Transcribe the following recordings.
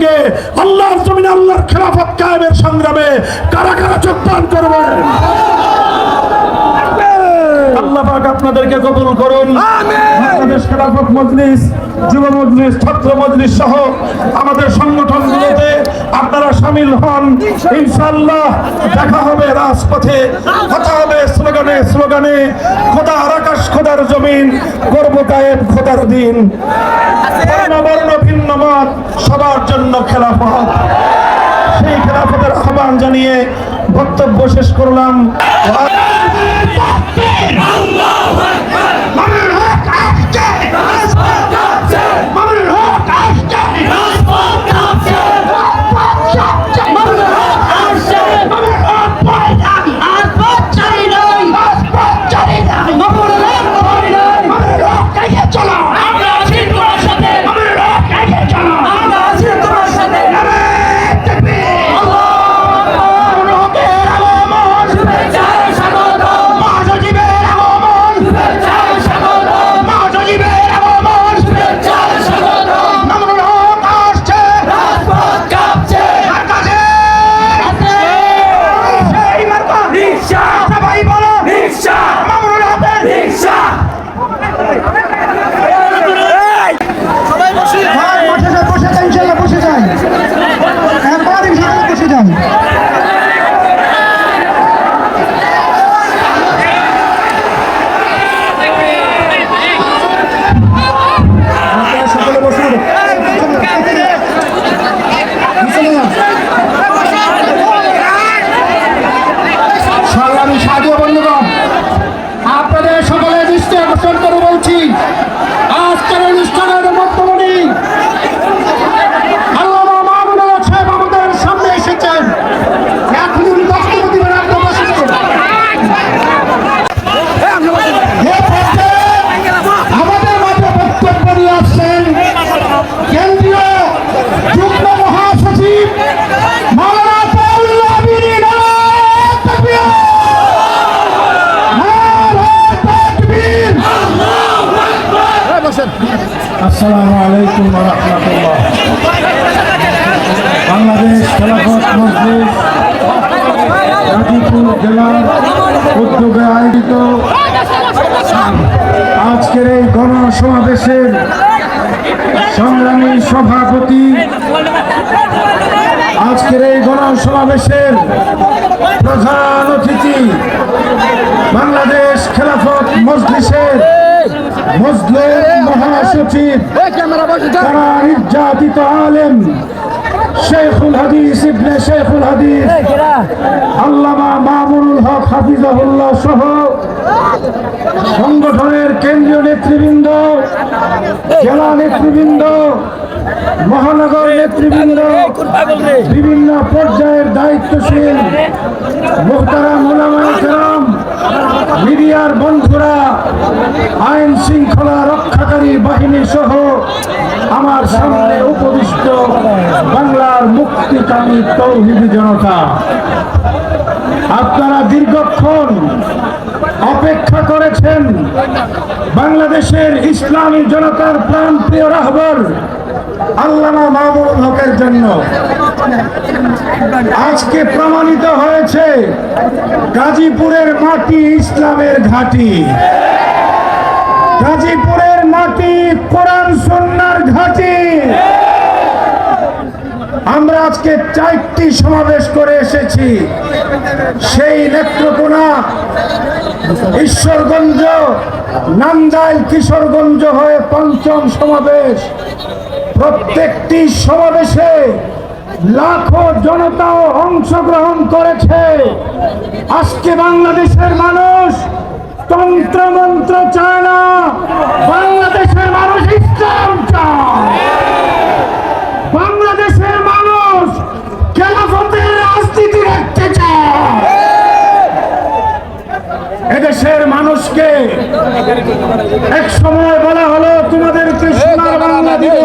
সঙ্গে আল্লাহর জমিনে আল্লাহর খেলাফত কায়েমের সংগ্রামে কারা কারা যোগদান করবেন? আল্লাহ পাক আপনাদেরকে কবুল করুন। বাংলাদেশ খেলাফত মজলিস, যুব মজলিস, ছাত্র মজলিস সহ আমাদের সংগঠনগুলোতে আপনারা শামিল হন। ইনশাআল্লাহ দেখা হবে রাজপথে, কথা হবে স্লোগানে স্লোগানে। খোদার আকাশ, খোদার জমিন, করব কায়েম খোদার দিন। বর্ণ ভিন্ন মত, সবার জন্য খেলাফত। সেই খেলাফতের আহ্বান জানিয়ে বক্তব্য শেষ করলাম। আপনাদের সকলের দৃষ্টি আকর্ষণ করে বলছি, আজকের অনুষ্ঠানের বর্তমানে আল্লামা মামুনুল হক সাহেব আমাদের সামনে এসেছেন। এখন উনি বক্তব্য দিবেন। আমাদের মাঝে বক্তব্য নিয়ে আসছেন কেন্দ্রীয় যুগ্ম মহাসচিব মাওলানা তাউল্লাহ আমিনী। আসসালামু আলাইকুম ওয়া রাহমাতুল্লাহ। বাংলাদেশ খেলাফত মজলিস গাজীপুর জেলার উদ্যোগে আয়োজিত আজকের এই গণসমাবেশের সংগ্রামী সভাপতি, আজকের এই গণসমাবেশের প্রধান অতিথি, বাংলাদেশ খেলাফত মজলিসের মুসলিম মহাসচিব, তারা নির্যাতিত আলেম শেখুল হাদিস ইবনে শেখুল হাদিস আল্লামা মামুনুল হক হাফিজাহুল্লাহ সহ সংগঠনের কেন্দ্রীয় নেতৃবৃন্দ, জেলা নেতৃবৃন্দ, মহানগর নেতৃবৃন্দ, বিভিন্ন পর্যায়ের দায়িত্বশীল মুহতারাম উলামায়ে কেরাম, মিডিয়ার বন্ধুরা, আইন শৃঙ্খলা রক্ষাকারী বাহিনী সহ আমার সামনে উপবিষ্ট বাংলার মুক্তিকামী তৌহিদি জনতা, আপনারা দীর্ঘক্ষণ অপেক্ষা করেছেন বাংলাদেশের ইসলামী জনতার প্রাণপ্রিয় রাহবার আল্লামা মামুনুল হকের জন্য। আজকে প্রমাণিত হয়েছে গাজীপুরের মাটি ইসলামের ঘাঁটি, গাজীপুরের মাটি কোরআন সুন্নাহর ঘাঁটি। আমরা আজকে 4টি সমাবেশ করে এসেছি। সেই নেত্রকোনা, ঈশ্বরগঞ্জ, নান্দাইল, কিশোরগঞ্জ হয়ে 5ম সমাবেশ। প্রত্যেকটি সমাবেশে লাখো জনতাও অংশগ্রহণ করেছে। আজকে বাংলাদেশের মানুষ তন্ত্রমন্ত্র চায় না, বাংলাদেশের মানুষ ইসলাম চায়। বাংলাদেশের মানুষ খেলাফতের রাজনীতি রাখতে চায়। এদেশের মানুষকে এক সময় বলা হলো তোমাদেরকে সোনার বাংলা দিব,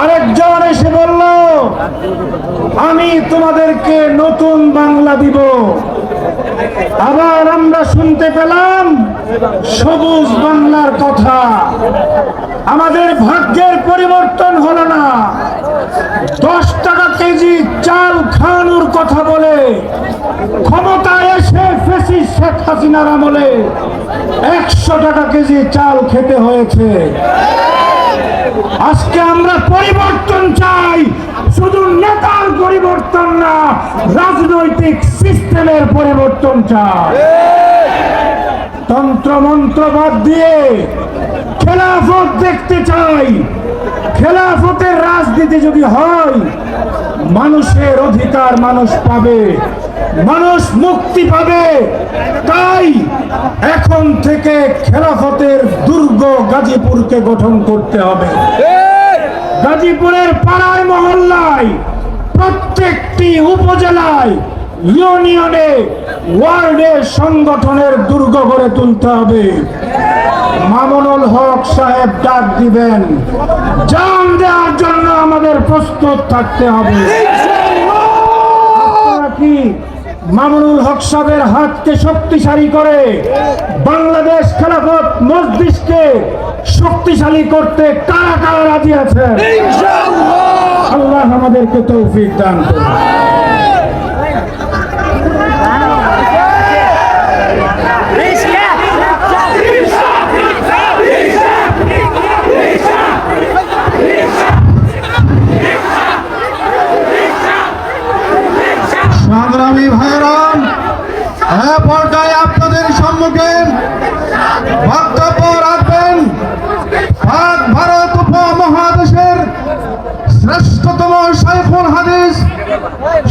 আরেকজন এসে বলল আমি তোমাদেরকে নতুন বাংলা দিব। আবার আমরা শুনতে পেলাম সবুজ বাংলার কথা। আমাদের ভাগ্যের পরিবর্তন হলো না, ক্ষমতায় এসে ফ্যাসিস্ট শেখ হাসিনার আমলে 100 টাকা কেজি চাল খেতে হয়েছে। আজকে আমরা পরিবর্তন চাই, শুধু নেতার পরিবর্তন না, রাজনৈতিক সিস্টেমের পরিবর্তন চাই। তন্ত্র মন্ত্র বাদ দিয়ে খেলাফত দেখতে চাই। খেলাফতের রাজনীতি যদি হয়, মানুষের অধিকার মানুষ পাবে, মানুষ মুক্তি পাবে। তাই এখন থেকে খেলাফতের দুর্গ গাজীপুরকে গঠন করতে হবে। গাজীপুরের পাড়ায় মহল্লায়, প্রত্যেকটি উপজেলায়, ইউনিয়নে, ওয়ার্ডে সংগঠনের দুর্গ গড়ে তুলতে হবে। মামুনুল হক সাহেব ডাক দিবেন, জান দেওয়ার জন্য আমাদের প্রস্তুত থাকতে হবে। কি মামুনুল হক সাহেবের হাতকে শক্তিশালী করে বাংলাদেশ খেলাফত মজলিসকে শক্তিশালী করতে কারা কারা রাজি আছে? আল্লাহ আমাদেরকে তৌফিক দান করুন। সংগ্রামী ভাইরাম, পর্যায়ে আপনাদের সম্মুখে বক্তব্য রাখবেন পাক ভারত উপমহাদেশের শ্রেষ্ঠতম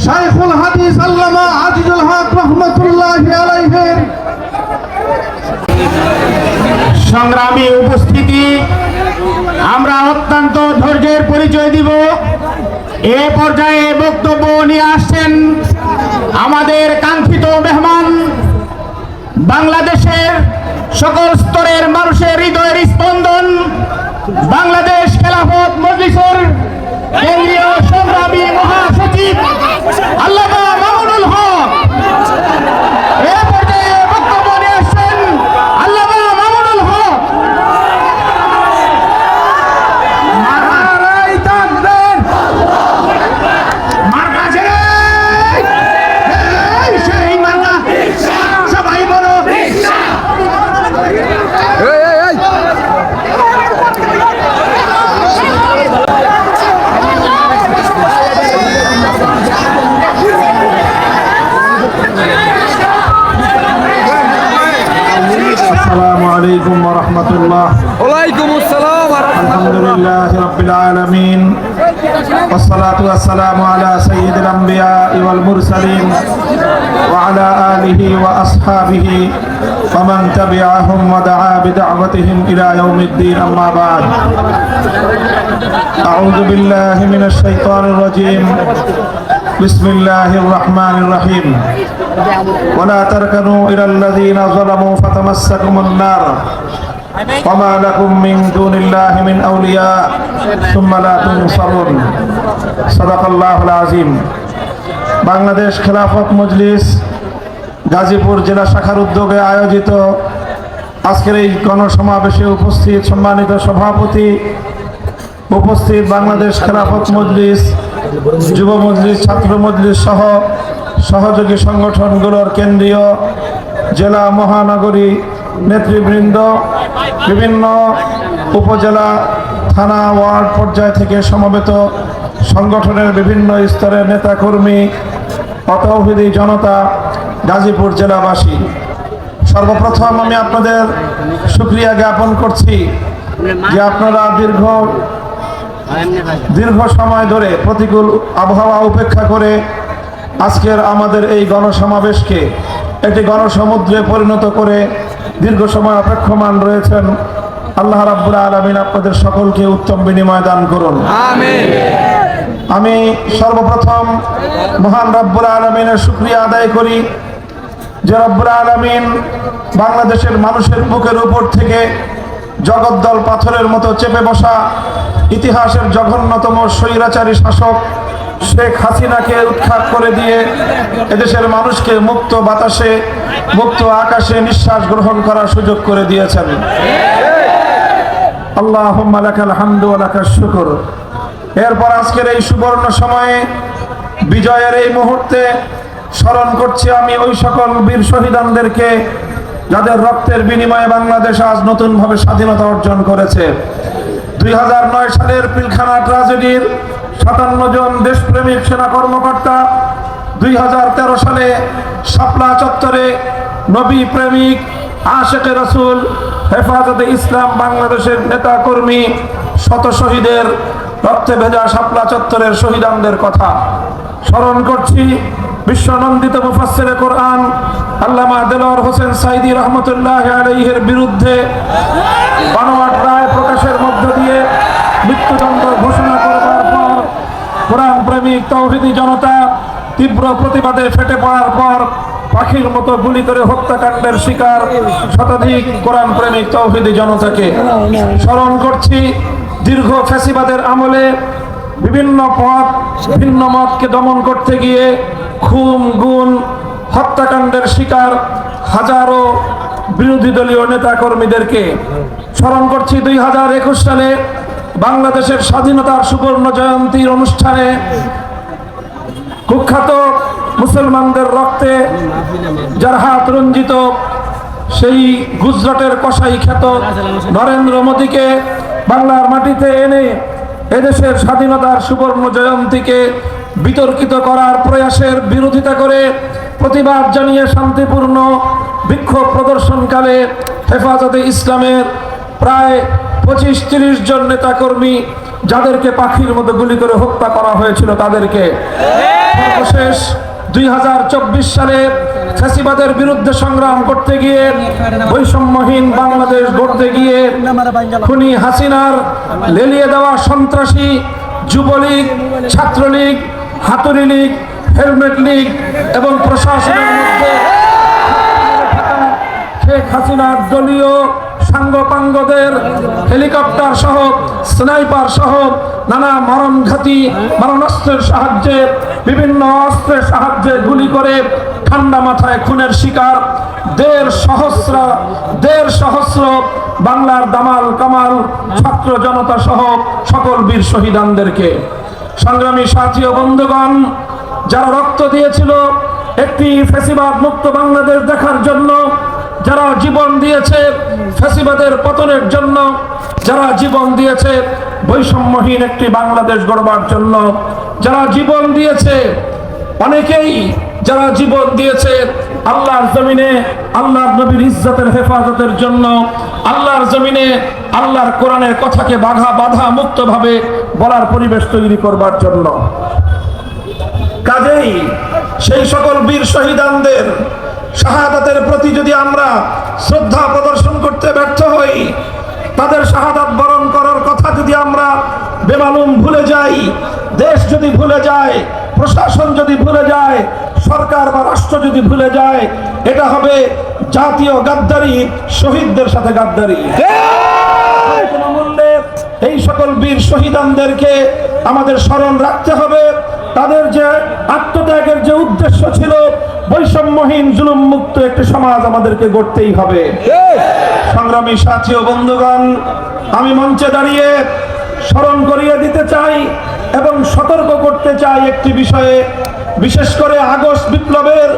শাইখুল হাদিস আল্লামা আজিজুল হক রহমতুল্লাহি আলাইহির। সংগ্রামী উপস্থিতি, আমরা অত্যন্ত ধৈর্যের পরিচয় দিব। এ পর্যায়ে বক্তব্য নিয়ে আসছেন আমাদের কাঙ্ক্ষিত মেহমান, বাংলাদেশের সকল স্তরের মানুষের হৃদয়ের স্পন্দন, বাংলাদেশ খেলাফত মজলিসের কেন্দ্রীয় সংগ্রামী মহাসচিব আল্লামা মামুনুল হক। এ পর্যায়ে বক্তব্য নিয়ে আসছেন আল্লামা মামুনুল হক। আসসালামু আলাইকুম ওয়া রাহমাতুল্লাহ। ওয়ালাইকুম আসসালাম। আলহামদুলিল্লাহি রাব্বিল আলামিন, ওয়াসসালাতু ওয়াসসালামু আলা সাইয়্যিদিল আমবিয়া ওয়াল মুরসালিন ওয়া আলা আলিহি ওয়া আসহাবিহি ওয়া মান তাবিআহুম ওয়া দাআ বিদাওয়াতিহিম ইলা ইয়াউমিদ্দিন, আম্মা বা'দ। আউযু বিল্লাহি মিনাশ শাইতানির রাজীম। বিসমিল্লাহির রাহমানির রাহিম। ولا تركنوا إلى الذين ظلموا فتمسكم النار وما لكم من دون الله من أولياء ثم لا تنصرون صدق الله العظيم। বাংলাদেশ খেলাফত মজলিস গাজীপুর জেলা শাখার উদ্যোগে আয়োজিত আজকের এই গণসমাবেশে উপস্থিত সম্মানিত সভাপতি, উপস্থিত বাংলাদেশ খেলাফত মজলিস, যুব মজলিস, ছাত্র মজলিস সহ সহযোগী সংগঠনগুলোর কেন্দ্রীয়, জেলা, মহানগরী নেতৃবৃন্দ, বিভিন্ন উপজেলা, থানা, ওয়ার্ড পর্যায় থেকে সমবেত সংগঠনের বিভিন্ন স্তরের নেতাকর্মী, অতৌহিদি জনতা, গাজীপুর জেলাবাসী, সর্বপ্রথম আমি আপনাদের শুকরিয়া জ্ঞাপন করছি যে আপনারা দীর্ঘ সময় ধরে প্রতিকূল আবহাওয়া উপেক্ষা করে আজকের আমাদের এই গণসমাবেশকে একটি গণসমুদ্রে পরিণত করে দীর্ঘ সময় অপেক্ষমান রয়েছেন। আল্লাহ রাব্বুল আলামিন আপনাদের সকলকে উত্তম বিনিময় দান করুন, আমিন। আমি সর্বপ্রথম মহান রব্বুল আলামিনের শুকরিয়া আদায় করি যে রব্বুল আলামিন বাংলাদেশের মানুষের বুকের উপর থেকে জগদ্দল পাথরের মতো চেপে বসা ইতিহাসের জঘন্যতম স্বৈরাচারী শাসক শেখ হাসিনাকে উৎখাত করে দিয়ে এদেশের মানুষকে মুক্ত বাতাসে, মুক্ত আকাশে নিঃশ্বাস গ্রহণ করার সুযোগ করে দিয়েছেন। আল্লাহুম্মা লাকাল হামদু ওয়া লাকাশ শুকর। এরপর আজকের এই সুবর্ণ সময়ে, বিজয়ের এই মুহূর্তে স্মরণ করছি আমি ওই সকল বীর শহীদানদেরকে যাদের রক্তের বিনিময়ে বাংলাদেশ আজ নতুনভাবে স্বাধীনতা অর্জন করেছে। 2009 সালের পিলখানা ট্র্যাজেডির 57 জন দেশপ্রেমিক সেনা কর্মকর্তা, 2013 সালে শাপলা চত্বরে নবী প্রেমিক আশেকে রাসূল হেফাজতে ইসলাম বাংলাদেশের নেতা কর্মী শত শহীদের রক্তে ভেজা শাপলা চত্বরের শহীদানদের কথা স্মরণ করছি। বিশ্বনন্দিত মুফাসসিরে কোরআন আল্লামা দেলোয়ার হোসেন সাইদী রহমতুল্লাহ আলাইহির বিরুদ্ধে বানোয়াট রায় প্রকাশের মধ্য দিয়ে মৃত্যুদণ্ড ঘোষণা করবার পর কোরআন প্রেমিক তৌহিদি জনতা তীব্র প্রতিবাদে ফেটে পড়ার পর পাখির মতো গুলি করে হত্যাকাণ্ডের শিকার শতাধিক কোরআন প্রেমিক তৌহিদি জনতাকে স্মরণ করছি। দীর্ঘ ফ্যাসিবাদের আমলে বিভিন্ন পথ ভিন্ন মতকে দমন করতে গিয়ে খুন গুম হত্যাকাণ্ডের শিকার হাজারো বিরোধী দলীয় নেতা কর্মীদেরকে স্মরণ করছি। 2021 সালে বাংলাদেশের স্বাধীনতার সুবর্ণ জয়ন্তীর অনুষ্ঠানে কুখ্যাত মুসলমানদের রক্তে যার হাত রঞ্জিত সেই গুজরাটের কসাই খ্যাত নরেন্দ্র মোদীকে বাংলার মাটিতে এনে এদেশের স্বাধীনতার সুবর্ণ জয়ন্তীকে বিতর্কিত করার প্রয়াসের বিরোধিতা করে প্রতিবাদ জানিয়ে শান্তিপূর্ণ বিক্ষোভ প্রদর্শনকালে হেফাজতে ইসলামের প্রায় 25-30 জন নেতাকর্মী যাদেরকে পাখির মতো গুলি করে হত্যা করা হয়েছিল তাদেরকে সর্বশেষ 2024 সালে ফ্যাসিবাদের বিরুদ্ধে সংগ্রাম করতে গিয়ে বৈষম্যহীন বাংলাদেশ গড়তে গিয়ে খুনি হাসিনার লেলিয়ে দেওয়া সন্ত্রাসী যুবলীগ, ছাত্রলীগ, হাতুড়ি লীগ, হেলমেট লীগ এবং প্রশাসনের মধ্যে শেখ হাসিনার দলীয় সাঙ্গপাঙ্গদের হেলিকপ্টার সহ স্নাইপার সহ নানা মারণাস্ত্রের সাহায্যে বিভিন্ন অস্ত্রের সাহায্যে গুলি করে ঠান্ডা মাথায় খুনের শিকার 1.5 সহস্র বাংলার দামাল কামাল ছাত্র জনতা সহ সকল বীর শহীদানদেরকে সংগ্রামী সাথী ও বন্ধুগণ, যারা রক্ত দিয়েছিল একটি ফ্যাসিবাদ মুক্ত বাংলাদেশ দেখার জন্য, যারা জীবন দিয়েছে ফ্যাসিবাদের পতনের জন্য, যারা জীবন দিয়েছে বৈষম্যহীন একটি বাংলাদেশ গড়বার জন্য, যারা জীবন দিয়েছে অনেকেই যারা জীবন দিয়েছে আল্লাহর জমিনে আল্লাহর নবীর ইজ্জতের হেফাজতের জন্য, আল্লাহর জমিনে আল্লাহর কোরআনের কথাকে বাধা মুক্ত ভাবে বলার পরিবেশ তৈরি করবার জন্য। কাজেই সেই সকল বীর শহীদানদের শাহাদাতের প্রতি যদি আমরা শ্রদ্ধা প্রদর্শন করতে ব্যর্থ হই, তাদের শাহাদাত বরণ করার কথা যদি আমরা বেমালুম ভুলে যাই, দেশ যদি ভুলে যায়, প্রশাসন যদি ভুলে যায়, সরকার বা রাষ্ট্র যদি ভুলে যায়, এটা হবে জাতীয় গাদ্দারি, শহীদদের সাথে গাদ্দারি। এই সকল বীর শহীদানদেরকে আমাদের স্মরণ রাখতে হবে। তাদের যে আত্মত্যাগের যে উদ্দেশ্য ছিল, বৈষম্যহীন জুলুম মুক্ত একটি সমাজ আমাদেরকে গড়তেই হবে। সংগ্রামী সাথী ও বন্ধুগণ, আমি মঞ্চে দাঁড়িয়ে স্মরণ করিয়ে দিতে চাই এবং সতর্ক করতে চাই একটি বিষয়ে, বিশেষ করে আগস্ট বিপ্লবের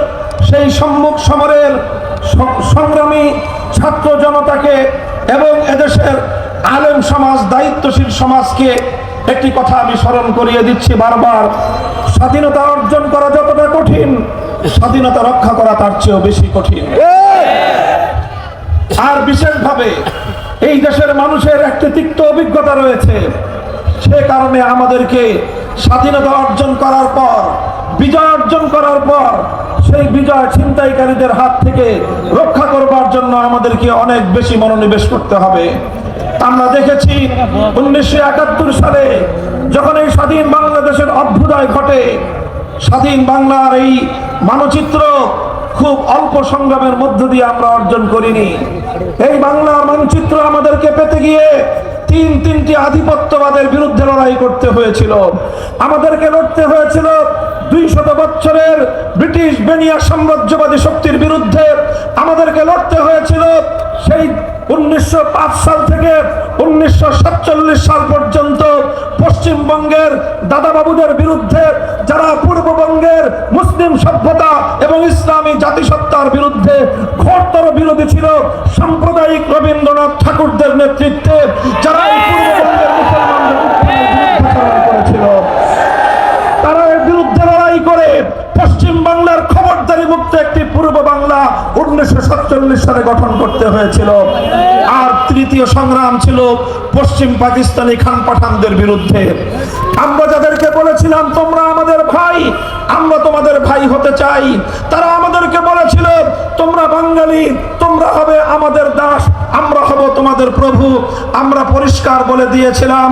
সেই সম্মুখ সমরের সংগ্রামী ছাত্র জনতাকে এবং এদেশের আলেম সমাজ, দায়িত্বশীল সমাজকে একটি কথা আমি স্মরণ করিয়ে দিচ্ছি বারবার। স্বাধীনতা অর্জন করা যতটা কঠিন, স্বাধীনতা রক্ষা করা তার চেয়েও বেশি কঠিন। আর বিশেষভাবে এই দেশের মানুষের একটি তিক্ত অভিজ্ঞতা রয়েছে, সে কারণে আমাদেরকে স্বাধীনতা অর্জন করার পর, বিজয় অর্জন করার পর সেই বিজয় ছিনতাইকারীদের হাত থেকে রক্ষা করবার জন্য আমাদেরকে অনেক বেশি মনোনিবেশ করতে হবে। আমরা দেখেছি 1971 সালে যখন এই স্বাধীন বাংলাদেশের অভ্যুদয় ঘটে, স্বাধীন বাংলার এই মানচিত্র খুব অল্প সংগ্রামের মধ্য দিয়ে আমরা অর্জন করিনি। এই বাংলার মানচিত্র আমাদেরকে পেতে গিয়ে তিনটি আধিপত্যবাদের বিরুদ্ধে লড়াই করতে হয়েছিল। আমাদেরকে লড়তে হয়েছিল 200 বছরের ব্রিটিশ বেনিয়া সাম্রাজ্যবাদী শক্তির বিরুদ্ধে। আমাদেরকে লড়তে হয়েছিল সেই 1905 সাল থেকে 1947 সাল পর্যন্ত পশ্চিমবঙ্গের দাদাবাবুদের বিরুদ্ধে, যারা পূর্ববঙ্গের মুসলিম মুসলিম সভ্যতা এবং ইসলামী জাতিসত্তার বিরুদ্ধে ঘোরতর বিরোধী ছিল সাম্প্রদায়িক রবীন্দ্রনাথ ঠাকুরদের নেতৃত্বে, যারা এই পূর্ববঙ্গের মুসলমানদের উত্থান করেছিল। তারা এর বিরুদ্ধে লড়াই করে পশ্চিম বাংলার খবরদারি মুক্ত একটি পূর্ব বাংলা 1947 সালে গঠন করতে হয়েছিল। আর তৃতীয় সংগ্রাম ছিল পশ্চিম পাকিস্তানি খান পাঠানদের বিরুদ্ধে। আমরা যাদেরকে বলেছিলাম তোমরা আমাদের ভাই, আমরা তোমাদের ভাই হতে চাই, তারা আমাদেরকে বলেছিল তোমরা বাঙালি, তোমরা হবে আমাদের দাস, আমরা হব তোমাদের প্রভু। আমরা পরিষ্কার বলে দিয়েছিলাম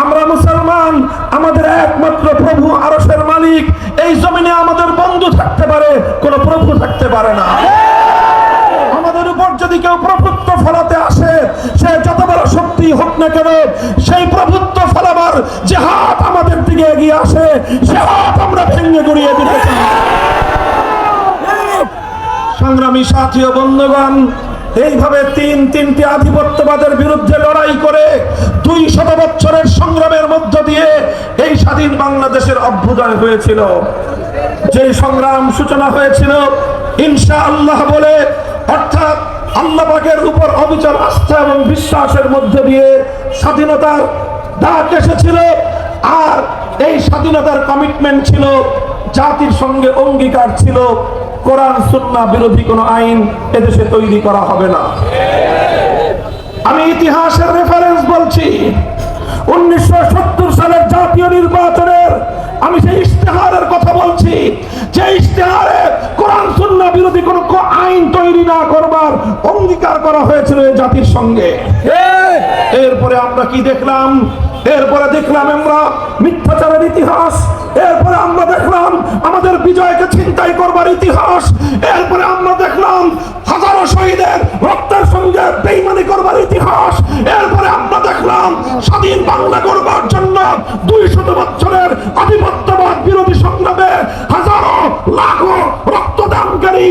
আমরা মুসলমান, আমাদের একমাত্র প্রভু আরশের মালিক। এই জমিনে আমাদের বন্ধু থাকতে পারে, কোনো প্রভু থাকতে পারে না। আমাদের উপর যদি কেউ প্রভুত্ব ফলাতে আসে, সে যত বড় শক্তি হোক না কেন, সেই প্রভুত্ব ফলাবার যে হাত আমাদের দিকে এগিয়ে আসে, সে হাত আমরা ভেঙে গুড়িয়ে দিতে চাই। সংগ্রামী সাথী ও বন্ধুগণ, এইভাবে তিনটি আধিপত্যবাদের বিরুদ্ধে লড়াই করে 200 বছরের সংগ্রামের মধ্য দিয়ে এই স্বাধীন বাংলাদেশের অভ্যুদয় হয়েছিল। যে সংগ্রাম সূচনা হয়েছিল ইনশাআল্লাহ বলে, অর্থাৎ আল্লাহ পাকের উপর অবিচল আস্থা এবং বিশ্বাসের মধ্য দিয়ে স্বাধীনতার ডাক এসেছিল। আর এই স্বাধীনতার কমিটমেন্ট ছিল, জাতির সঙ্গে অঙ্গীকার ছিল, কোরআন সুন্নাহ বিরোধী কোনো আইন এদেশে তৈরি করা হবে না। আমি ইতিহাসের রেফারেন্স বলছি। 1970 সালের জাতীয় নির্বাচনের আমি সেই ইশতেহারের কথা বলছি, যে ইশতেহারে কোরআন সুন্নাহ বিরোধী কোনো আইন তৈরি না করবার অঙ্গীকার করা হয়েছিল এই জাতির সঙ্গে। এরপরে আমরা কি দেখলাম? এরপরে দেখলাম আমরা মিথ্যাচারের ইতিহাস, এরপরে আমরা দেখলাম আমাদের বিজয়কে ছিনতাই করবার ইতিহাস, এরপরে আমরা দেখলাম হাজারো শহীদের রক্তের সঙ্গে বেঈমানি করবার ইতিহাস, এরপরে আমরা দেখলাম স্বাধীন বাংলা করবার জন্য 200 বছরের আধিপত্যবাদ বিরোধী সংগ্রামে হাজারো লাখো রক্তদানকারী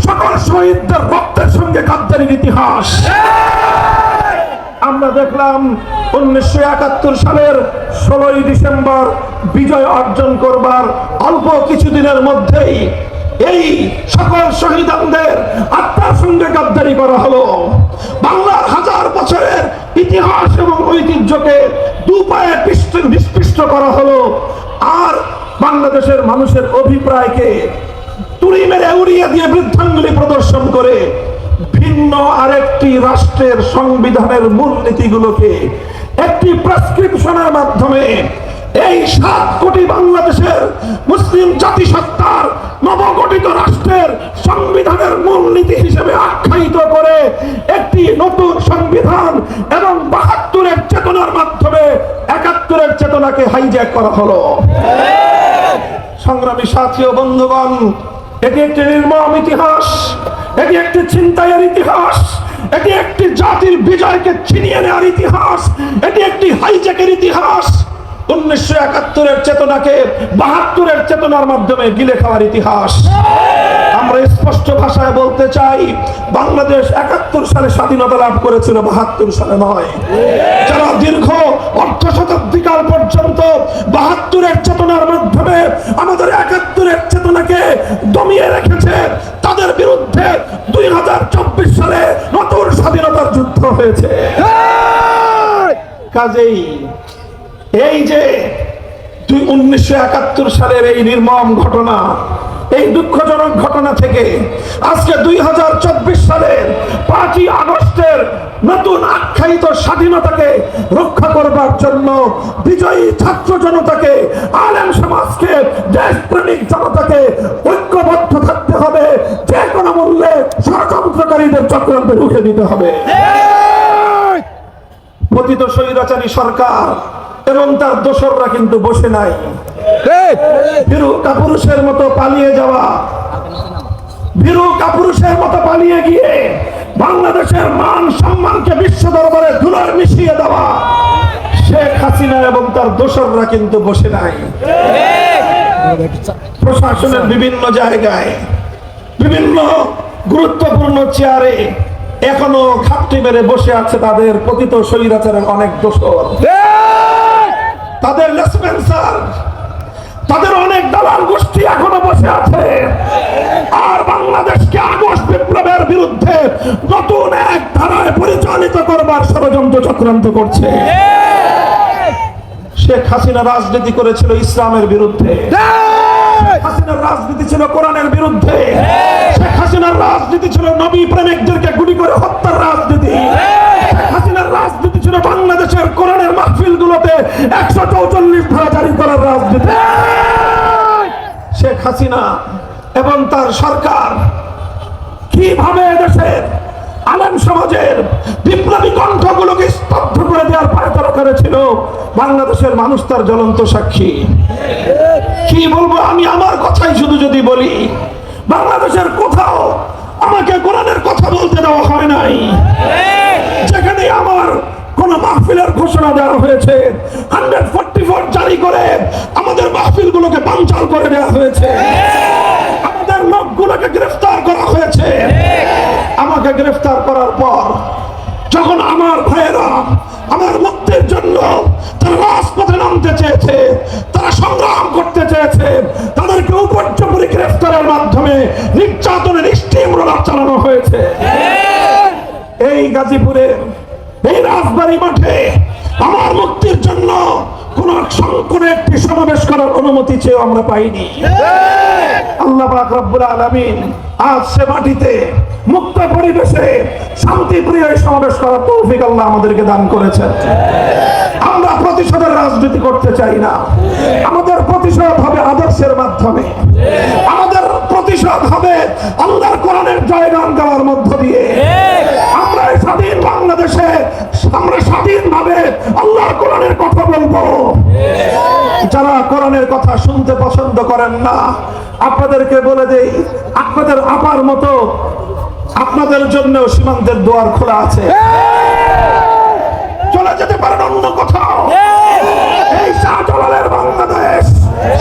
সকল শহীদদের রক্তের সঙ্গে গাদ্দারির ইতিহাস। আমরা দেখলাম 1971 সালের 16ই ডিসেম্বর বিজয় অর্জন করবার অল্প কিছুদিনের মধ্যেই এই সকল শহীদদের আত্মার সঙ্গে গাদ্দারি করা হলো। বাংলার হাজার বছরের ইতিহাস এবং ঐতিহ্যকে দুপায়ে নিষ্পৃষ্ট করা হলো। আর বাংলাদেশের মানুষের অভিপ্রায়কে তুড়ি মেরে উড়িয়ে দিয়ে বৃদ্ধাঙ্গুলি প্রদর্শন করে ভিন্ন আরেকটি রাষ্ট্রের সংবিধানের মূলনীতিগুলোকে একটি প্রেসক্রিপশনের মাধ্যমে এই 7 কোটি বাংলাদেশের মুসলিম জাতিসত্তার নবগঠিত রাষ্ট্রের সংবিধানের মূলনীতি হিসেবে আখ্যায়িত করে একটি নতুন সংবিধান এবং 72-এর চেতনার মাধ্যমে 71-এর চেতনাকে হাইজ্যাক করা হলো। সংগ্রামী সাথী ও বন্ধুগণ, এটি একটি নির্মম ইতিহাস, এটি একটি ছিনতাইয়ের ইতিহাস, এটি একটি জাতির বিজয়কে ছিনিয়ে নেওয়ার ইতিহাস, এটি একটি হাইজ্যাকের ইতিহাস। 1971-এর চেতনাকে 72-এর চেতনার মাধ্যমে গিলে খাওয়ার ইতিহাস। আমরা স্পষ্ট ভাষায় বলতে চাই, বাংলাদেশ 71 সালে স্বাধীনতা লাভ করেছিল, 72 সালে নয়। যারা দীর্ঘ অর্ধ শতাব্দীকাল পর্যন্ত 72-এর চেতনার মাধ্যমে আমাদের 71-এর চেতনাকে দমিয়ে রেখেছে, তাদের বিরুদ্ধে 2024 সালে নতুন স্বাধীনতার যুদ্ধ হয়েছে। কাজেই এই যে 1971 সালের এই নির্মম ঘটনা, এই দুঃখজনক ঘটনা থেকে আজকে 2024 সালের 5ই আগস্টের নতুন আখ্যায়িত স্বাধীনতাকে রক্ষা করবার জন্য বিজয়ী ছাত্র জনতাকে, আলেম সমাজকে, দেশপ্রেমিক জনতাকে ঐক্যবদ্ধ থাকতে হবে। যে কোনো মূল্যে ষড়যন্ত্রকারীদের চক্রান্তে রুখে দিতে হবে। পতিত স্বৈরাচারী সরকার এবং তার দোসররা কিন্তু বসে নাই। ভীরু কাপুরুষের মতো পালিয়ে যাওয়া, ভীরু কাপুরুষের মতো পালিয়ে গিয়ে বাংলাদেশের মান সম্মানকে বিশ্ব দরবারে ধুলার মিশিয়ে দেওয়া শেখ হাসিনা এবং তার দোসররা কিন্তু বসে নাই। প্রশাসনের বিভিন্ন জায়গায়, বিভিন্ন গুরুত্বপূর্ণ চেয়ারে এখনো খাপটি মেরে বসে আছে তাদের পতিত স্বৈরাচারের অনেক দোসর, তাদের লেসপেন্সার, তাদের অনেক দালাল গোষ্ঠী এখনো বসে আছে, আর বাংলাদেশকে আগস্ট বিপ্লবের বিরুদ্ধে নতুন এক ধারায় পরিচালিত করবার ষড়যন্ত্র চক্রান্ত করছে। শেখ হাসিনা রাজনীতি করেছিল ইসলামের বিরুদ্ধে, হাসিনার রাজনীতি ছিল কোরআনের বিরুদ্ধে, শেখ হাসিনার রাজনীতি ছিল নবী প্রেমিকদেরকে গুলি করে হত্যার রাজনীতি, শেখ হাসিনার রাজনীতি ছিল বাংলাদেশের কোরআনের মাহফিল গুলোতে 144 ধারা জারি করার রাজনীতি। শেখ হাসিনা এবং তার সরকার কিভাবে দেশের আলেম সমাজের বিপ্লবী কণ্ঠগুলোকে স্তব্ধ করে দেওয়ার পায়তারা করেছিল, বাংলাদেশের মানুষ তার জ্বলন্ত সাক্ষী। কি বলবো আমি, আমার কথাই শুধু যদি বলি, বাংলাদেশের কোথাও আমাকে কোরআনের কথা বলতে দেওয়া হয় নাই। যেখানে আমার কোন মাহফিলের ঘোষণা দেওয়া হয়েছে 144 জারি করে আমাদের মাহফিলগুলোকে বানচাল করে দেওয়া হয়েছে, আমাদের লোকগুলোকে গ্রেফতার করা হয়েছে। আমাকে গ্রেফতার করার পর যখন আমার ভাইয়েরা আমার মুক্তির জন্য তারা রাজপথে নামতে চেয়েছে, তারা সংগ্রাম করতে চেয়েছে, তাদেরকে উপর্যুপরি গ্রেফতারের মাধ্যমে নির্যাতনের স্টিম রোলার চালানো হয়েছে। এই গাজীপুরের এই রাজবাড়ী মাঠে আমার মুক্তির জন্য কোন একটি সমাবেশ করার অনুমতি চেয়ে আমরা পাইনি। আল্লাহ পাক রব্বুল আলামিন আজ সে মাটিতে মুক্ত পরিবেশে শান্তিপ্রিয় সমাবেশ করার তৌফিক আল্লাহ আমাদেরকে দান করেছেন। আমরা প্রতিশোধের রাজনীতি করতে চাই না, আমাদের প্রতিশোধ হবে আদর্শের মাধ্যমে, আমাদের প্রতিশোধ হবে আল্লাহর কোরআনের জয়গান গাওয়ার মধ্য দিয়ে। আমরা স্বাধীন বাংলাদেশে আমরা স্বাধীনভাবে আল্লাহর কোরআনের কথা বলবো। যারা কোরআনের কথা শুনতে পছন্দ করেন না, আপনাদেরকে বলে দেই, আপনাদের আপার মতো আপনাদের জন্য সীমান্তের দুয়ার খোলা আছে, চলে যেতে পারেন অন্য কোথাও। এই শাহজালালের বাংলাদেশ,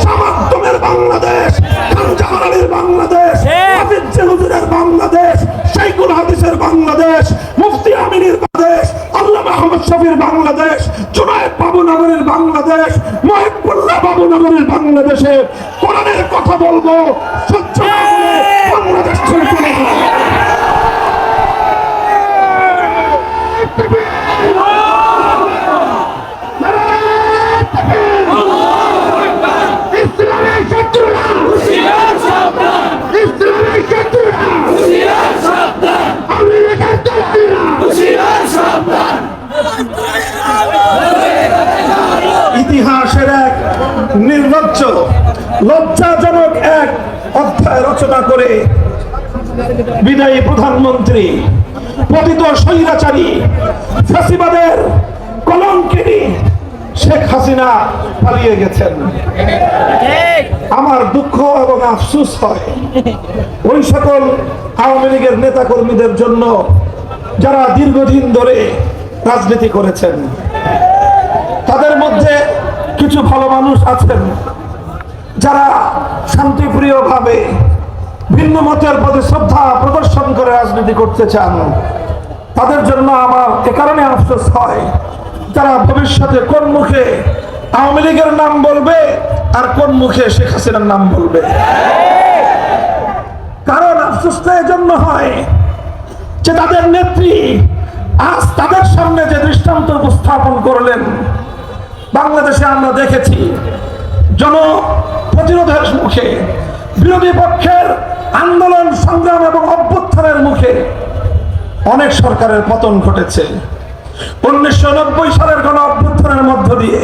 সামাদ্দমের বাংলাদেশ, খানজাহান আলীর বাংলাদেশ, হাফিজ হুজুরের বাংলাদেশ, শাইখুল হাদিসের বাংলাদেশ, মুফতি আমিনের বাংলাদেশ, আল্লামা আহমদ শফির বাংলাদেশ, জুনায়েদ বাবুনগরের বাংলাদেশ, মহিবুল্লাহ বাবুনগরের বাংলাদেশে কোরআনের কথা বলবো। সহ্য না হলে বাংলাদেশ ছেড়ে চলে যাবো। ইতিহাসের এক নির্লজ্জ লজ্জাজনক এক অধ্যায় রচনা করে বিদায়ী প্রধানমন্ত্রী, পতিত স্বৈরাচারী, ফ্যাসিবাদের কলঙ্কিনী শেখ হাসিনা পালিয়ে গেছেন। আমার দুঃখ এবং আফসোস হয় ওই সকল আওয়ামী লীগের নেতা কর্মীদের জন্য যারা দীর্ঘদিন ধরে রাজনীতি করেছেন। তাদের মধ্যে কিছু ভালো মানুষ আছেন যারা শান্তিপ্রিয় ভাবে ভিন্ন মতের প্রতি শ্রদ্ধা প্রদর্শন করে রাজনীতি করতে চান। তাদের জন্য আমার এ কারণে আফসোস হয়, যারা ভবিষ্যতে কোন মুখে আওয়ামী লীগের নাম বলবে আর কোন মুখে শেখ হাসিনার নাম বলবে। কারণ আফসোসটা এজন্য হয় যে তাদের নেত্রী আজ তাদের সামনে যে দৃষ্টান্ত উপস্থাপন করলেন, বাংলাদেশে আমরা দেখেছি জনপ্রতিরোধের মুখে, বিরোধী পক্ষের আন্দোলন সংগ্রাম এবং অভ্যুত্থানের মুখে অনেক সরকারের পতন ঘটেছে। 1990 সালের গণ অভ্যুত্থানের মধ্য দিয়ে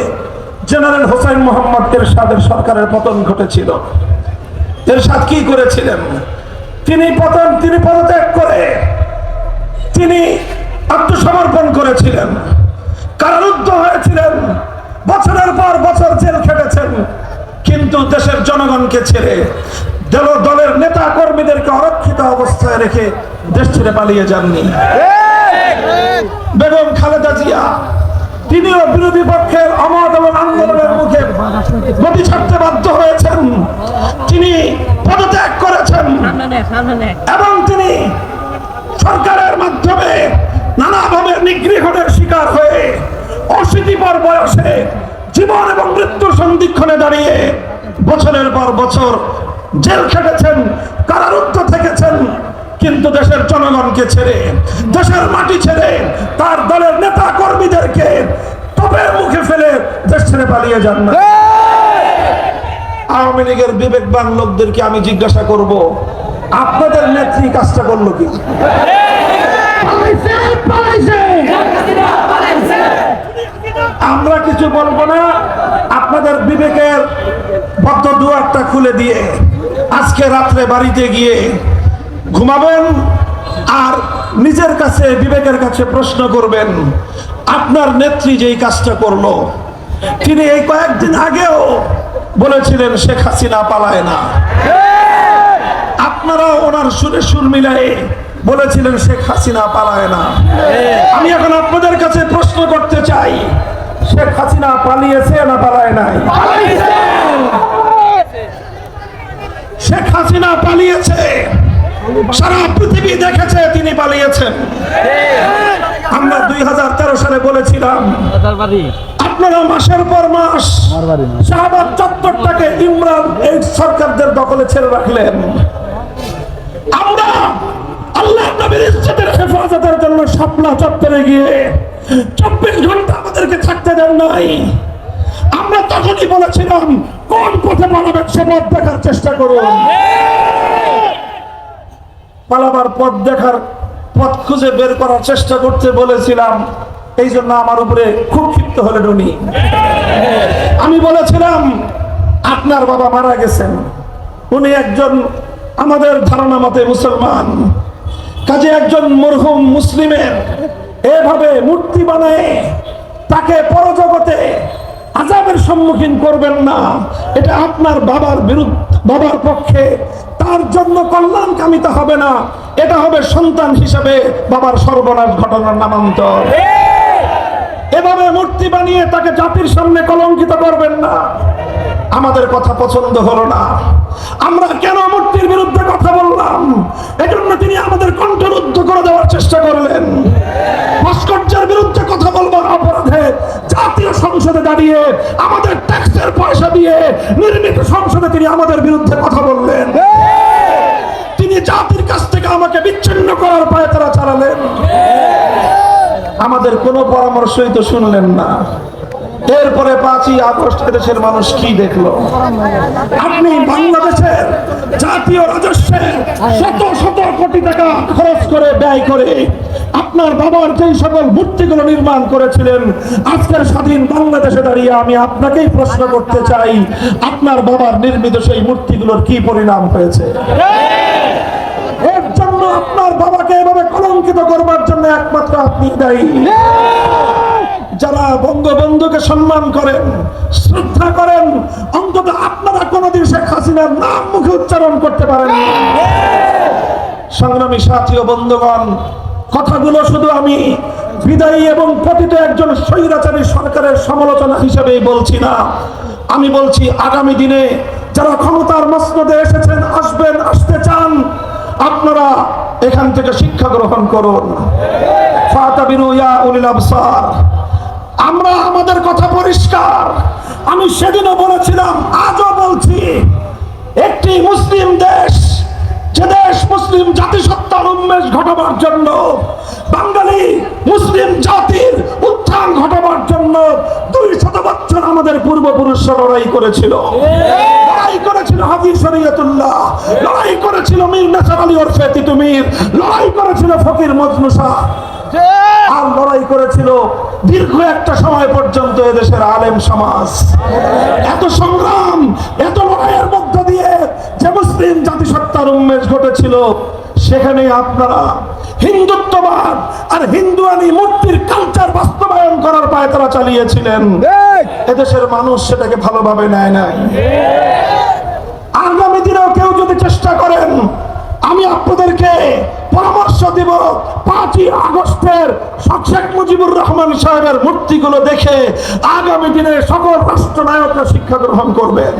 জেনারেল হোসেন মোহাম্মদ এরশাদের সরকারের পতন ঘটেছিল। এরশাদ কি করেছিলেন? তিনি পদত্যাগ করে তিনি আত্মসমর্পণ করেছিলেন, কারারুদ্ধ হয়েছিলেন, বছরের পর বছর জেল খেটেছেন, কিন্তু দেশের জনগণকে ছেড়ে দলের নেতা কর্মীদেরকে অরক্ষিত অবস্থায় রেখে দেশ ছেড়ে পালিয়ে যাননি। বেগম খালেদা জিয়া তিনিও বিরোধী পক্ষের অমত এবং আন্দোলনের মুখে গতি ছাড়তে বাধ্য হয়েছেন। তিনি পদত্যাগ করেছেন এবং তিনি সরকারের মাধ্যমে নানাভাবে নিগৃহণের শিকার হয়ে অশীতিপর বয়সে জীবন এবং মৃত্যুর সন্ধিক্ষণে দাঁড়িয়ে বছরের পর বছর জেল খেটেছেন, কারারুদ্ধ থেকেছেন, কিন্তু দেশের জনগণকে ছেড়ে, দেশের মাটি ছেড়ে, তার দলের নেতা কর্মীদেরকে তোপের মুখে ফেলে দেশ ছেড়ে পালিয়ে যান না। আওয়ামী লীগের বিবেকবান লোকদেরকে আমি জিজ্ঞাসা করব, আপনাদের নেত্রী কাজটা করলো কি? আমরা কিছু বলবো না, আপনাদের বিবেকের বদ্ধ দুয়ারটা খুলে দিয়ে আজকে রাত্রে বাড়িতে গিয়ে ঘুমাবেন আর নিজের কাছে, বিবেকের কাছে প্রশ্ন করবেন, আপনার নেত্রী যেই কাজটা করলো, তিনি এই কয়েকদিন আগেও বলেছিলেন শেখ হাসিনা পালায় না। আপনারা ওনার সুরে সুর মিলাই বলেছিলেন শেখ হাসিনা পালায় না। আমি এখন আপনাদের কাছে প্রশ্ন করতে চাই, শেখ হাসিনা পালিয়েছে না পালায় নাই? শেখ হাসিনা পালিয়েছে, সারা পৃথিবী দেখেছে তিনি পালিয়েছেন। আমরা 2013 সালে বলেছিলাম আপনারা মাসের পর মাস শাহবাগ চত্বরটাকে ইমরান এই সরকারদের দখলে ছেড়ে রাখলেন। আমরা আল্লাহ নবীর ইজ্জতের হেফাজতের জন্য শাপলা চত্বরে গিয়ে 24 ঘন্টা আমাদেরকে থাকতে দেন নাই। আমরা তখনই বলেছিলাম কোন পথে পালাবেন সে পথ দেখার চেষ্টা করুন। পালাবার পথ দেখার পথ খুঁজে বের করার চেষ্টা করতে বলেছিলাম। এই জন্য আমার উপরে খুব ক্ষিপ্ত হলেন উনি। আমি বলেছিলাম আপনার বাবা মারা গেছেন, উনি একজন আমাদের ধারণা মতে মুসলমান, কাজে একজন মরহুম মুসলিমের এভাবে মূর্তি বানায় তাকে পরজগতে আযাবের সম্মুখীন করবেন না। এটা আপনার বাবার বিরুদ্ধে, বাবার পক্ষে তার জন্য কল্যাণকামিতা হবে না, এটা হবে সন্তান হিসেবে বাবার সর্বনাশ ঘটনার নামান্তর। এভাবে মূর্তি বানিয়ে তাকে জাতির সামনে কলঙ্কিত করবেন না। আমাদের কথা পছন্দ হলো না। আমরা কেন মূর্তির বিরুদ্ধে কথা বললাম, এজন্য তিনি আমাদের কণ্ঠরুদ্ধ করে দেওয়ার চেষ্টা করলেন। ভাস্কর্যের বিরুদ্ধে কথা বলবার অপরাধে জাতীয় সংসদে দাঁড়িয়ে আমাদের ট্যাক্সের পয়সা দিয়ে নির্মিত সংসদে তিনি আমাদের বিরুদ্ধে কথা বললেন। তিনি জাতির কাছ থেকে আমাকে বিচ্ছিন্ন করার পায়তারা চালালেন। আমাদের কোনো পরামর্শই তো শুনলেন না। এরপরে 5ই আগস্ট দেশের মানুষ কি দেখলো? আপনি বাংলাদেশের জাতীয় রাজস্বে শত শত কোটি টাকা খরচ করে, ব্যয় করে আপনার বাবার যেই সকল মূর্তিগুলো নির্মাণ করেছিলেন, আজকের স্বাধীন বাংলাদেশে দাঁড়িয়ে আমি আপনাকেই প্রশ্ন করতে চাই, আপনার বাবার নির্মিত সেই মূর্তিগুলোর কি পরিণাম হয়েছে? এর জন্য আপনার বাবাকে এভাবে কলঙ্কিত করবার জন্য একমাত্র আপনি দায়ী। যারা বঙ্গবন্ধুকে সম্মান করেন, শ্রদ্ধা করেন, অন্তত আপনারা কোনদিন শেখ হাসিনার নাম মুখে উচ্চারণ করতে পারেন না। সংগ্রামী সাথী ও বন্ধুগণ, কথাগুলো শুধু আমি বিদায়ী এবং পতিত একজন স্বৈরাচারী সরকারের সমালোচনা হিসেবেই বলছি না। আমি বলছি আগামী দিনে যারা ক্ষমতার মসনদে এসেছেন, আসবেন, আসতে চান, আপনারা এখান থেকে শিক্ষা গ্রহণ করুন। ফাতাবিরু ইয়া উলিল আবসার। আমরা আমাদের কথা পরিষ্কার। আমি সেদিনও বলেছিলাম, আজও বলছি, একটি মুসলিম দেশ, যে দেশ মুসলিম জাতিসত্তার উন্মেষ ঘটাবার জন্য, বাঙালি মুসলিম জাতির উত্থান ঘটাবার জন্য 200 বছর আমাদের পূর্বপুরুষরা লড়াই করেছিল। লড়াই করেছিল হাজী শরীয়তুল্লাহ, লড়াই করেছিল মীর নেসার আলী ওরফে তিতু মীর, লড়াই করেছিল ফকির মজনু শাহ, আর লড়াই করেছিল দীর্ঘ একটা সময় পর্যন্ত এদেশের আলেম সমাজ। এত সংগ্রাম, এত লড়াইয়ের মধ্য দিয়ে যে মুসলিম জাতিসত্তার উন্মেষ ঘটেছিল, সেখানে আপনারা হিন্দুত্ববাদ আর হিন্দুয়ানি মূর্তির কালচার বাস্তবায়ন করার পায়তারা চালিয়েছিলেন। এদেশের মানুষ সেটাকে ভালোভাবে নেয় নাই। আগামী দিনেও কেউ যদি চেষ্টা করেন, আমি আপনাদেরকে পরামর্শ দিব, 5ই আগস্টের শেখ মুজিবুর রহমান সাহেবের মূর্তিগুলো দেখে আগামী দিনে সকল রাষ্ট্রনায়করা শিক্ষা গ্রহণ করবেন।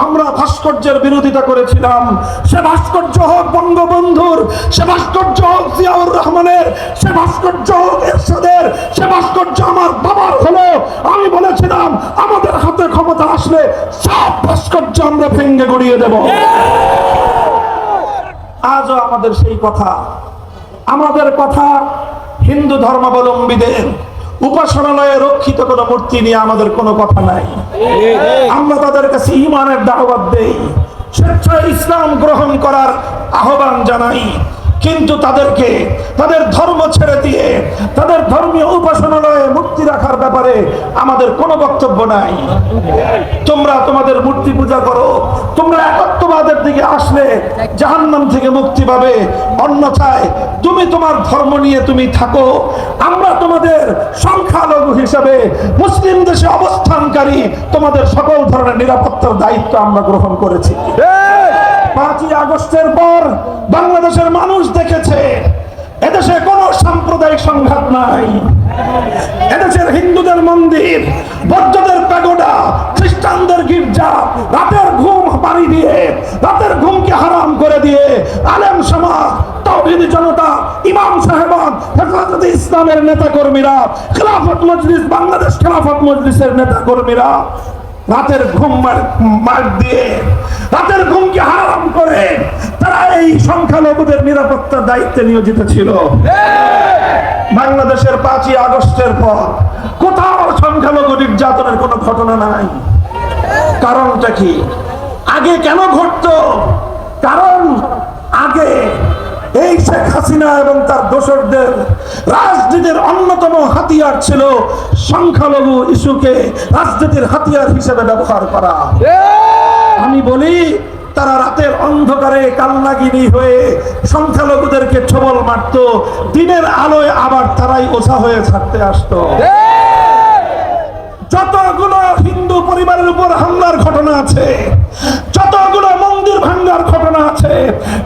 আমরা ভাস্কর্যের বিরোধিতা করেছিলাম, সে ভাস্কর্য হোক বঙ্গবন্ধুর, সে ভাস্কর্য হোক জিয়াউর রহমানের, সে ভাস্কর্য হোক এরশাদের, সে ভাস্কর্য আমার বাবার হলো। আমি বলেছিলাম আমাদের হাতে ক্ষমতা আসলে সব ভাস্কর্য আমরা ভেঙ্গে গড়িয়ে দেব। আজও আমাদের সেই কথা, আমাদের কথা হিন্দু ধর্মাবলম্বীদের উপাসনালয়ে রক্ষিত কোনো মূর্তি নিয়ে আমাদের কোনো কথা নাই। আমরা তাদের কাছে ঈমানের দাওয়াত দেই, স্বেচ্ছায় ইসলাম গ্রহণ করার আহ্বান জানাই, কিন্তু তাদেরকে তাদের ধর্ম ছেড়ে দিয়ে তাদের ধর্মীয় উপাসনালয়ে মূর্তি রাখার ব্যাপারে আমাদের কোনো বক্তব্য নাই। তোমরা তোমাদের মূর্তি পূজা করো, তোমরা একত্ববাদের দিকে আসলে জাহান্নাম থেকে মুক্তি পাবে, অন্যথায় তুমি তোমার ধর্ম নিয়ে তুমি থাকো। আমরা তোমাদের সংখ্যালঘু হিসেবে মুসলিম দেশে অবস্থানকারী তোমাদের সকল ধরনের নিরাপত্তার দায়িত্ব আমরা গ্রহণ করেছি। 5ই আগস্টের পর বাংলাদেশের মানুষ দেখেছে এদেশে কোন সাম্প্রদায়িক সংঘাত নাই। এদেশের হিন্দুদের মন্দির, বৌদ্ধদের প্যাগোডা, খ্রিস্টানদের গির্জা রাতের ঘুম পানি দিয়ে, রাতের ঘুমকে হারাম করে দিয়ে আলেম সমাজ, তাওহীদি জনতা, ইমাম সাহেবান, হেফাজতে ইসলামের নেতা কর্মীরা, খেলাফত মজলিস, বাংলাদেশ খেলাফত মজলিসের নেতা কর্মীরা রাতের ঘুম মার দিয়ে, রাতের ঘুমকে হারাম করে তারা এই সংখ্যালঘুদের নিরাপত্তার দায়িত্বে নিয়োজিত ছিল। বাংলাদেশের 5ই আগস্টের পর কোথাও সংখ্যালঘু নির্যাতনের কোনো ঘটনা নাই। কারণটা কি? আগে কেন ঘটতো? কারণ আগে এই শেখ হাসিনা এবং তার দোসরদের রাজনীতির অন্যতম হাতিয়ার ছিল সংখ্যালঘু ইস্যুকে রাজনীতির হাতিয়ার হিসেবে ব্যবহার করা। আমি বলি, তারা রাতের অন্ধকারে কালনাগিনী হয়ে সংখ্যালঘুদেরকে ছবল মারতো, দিনের আলোয় আবার তারাই ওঝা হয়ে থাকতে আসতো। যতগুলো হিন্দু পরিবারের উপর হামলার ঘটনা আছে, যতগুলো মন্দির ভাঙ্গার ঘটনা আছে,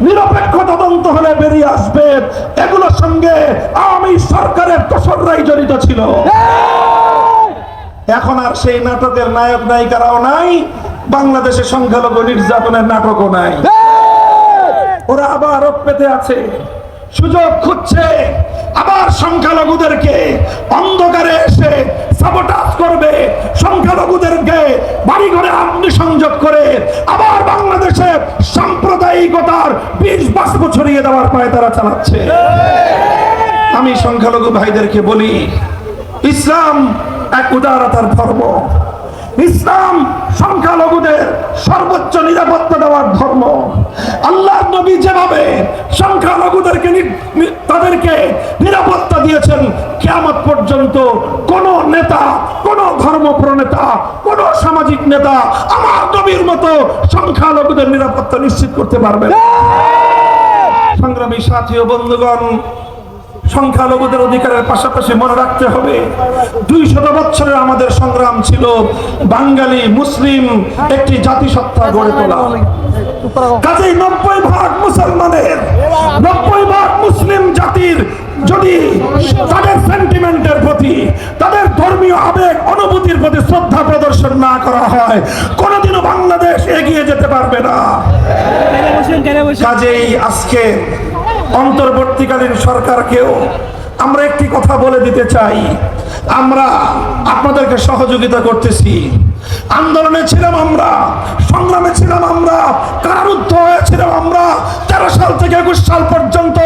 নিরপেক্ষ তদন্ত হলে বেরিয়ে আসবে এগুলোর সঙ্গে আওয়ামী সরকারের দোসররাই জড়িত ছিল। এখন আর সেই নাটকের নায়ক নায়িকারাও নাই, বাংলাদেশে সংখ্যালঘু নির্যাতনের নাটকও নাই। ওরা আবার রোগ পেতে আছে, সুযোগ খুঁজছে, আবার সংখ্যালঘুদেরকে অন্ধকারে এসে সাবোটাজ করবে, সংখ্যালঘুদেরকে বাড়িঘরে অগ্নিসংযোগ করে আবার বাংলাদেশে সাম্প্রদায়িকতার বীজ বাষ্প ছড়িয়ে দেওয়ার পায়ে তারা চালাচ্ছে। আমি সংখ্যালঘু ভাইদেরকে বলি, ইসলাম এক উদারতার ধর্ম। ইসলাম সংখ্যালঘুদের সর্বোচ্চ নিরাপত্তা দেওয়ার ধর্ম। আল্লাহর নবী যেভাবে সংখ্যালঘুদেরকে তাদেরকে নিরাপত্তা দিয়েছেন, কিয়ামত পর্যন্ত কোন নেতা, কোন ধর্ম প্রণেতা, কোন সামাজিক নেতা আমার নবীর মতো সংখ্যালঘুদের নিরাপত্তা নিশ্চিত করতে পারবে না। সংগ্রামী সাথী ও বন্ধুগণ, সংখ্যালঘুদের অধিকারের পাশাপাশি মনে রাখতে হবে 200 বছরের আমাদের সংগ্রাম ছিল বাঙালি মুসলিম একটি জাতিসত্তা গড়ে তোলা। কাজেই 90% মুসলমানের, 90% মুসলিম জাতির যদি তাদের সেন্টিমেন্টের প্রতি, তাদের ধর্মীয় আবেগ অনুভূতির প্রতি শ্রদ্ধা প্রদর্শন না করা হয়, কোনোদিনও বাংলাদেশ এগিয়ে যেতে পারবে না। কাজেই আজকে অন্তর্বর্তীকালীন সরকারকেও আমরা একটি কথা বলে দিতে চাই, আমরা আপনাদেরকে সহযোগিতা করতেছি। আন্দোলনে ছিলাম আমরা, সংগ্রামে ছিলাম আমরা, কারারুদ্ধ হয়েছিলাম আমরা, 13 সাল থেকে 21 সাল পর্যন্ত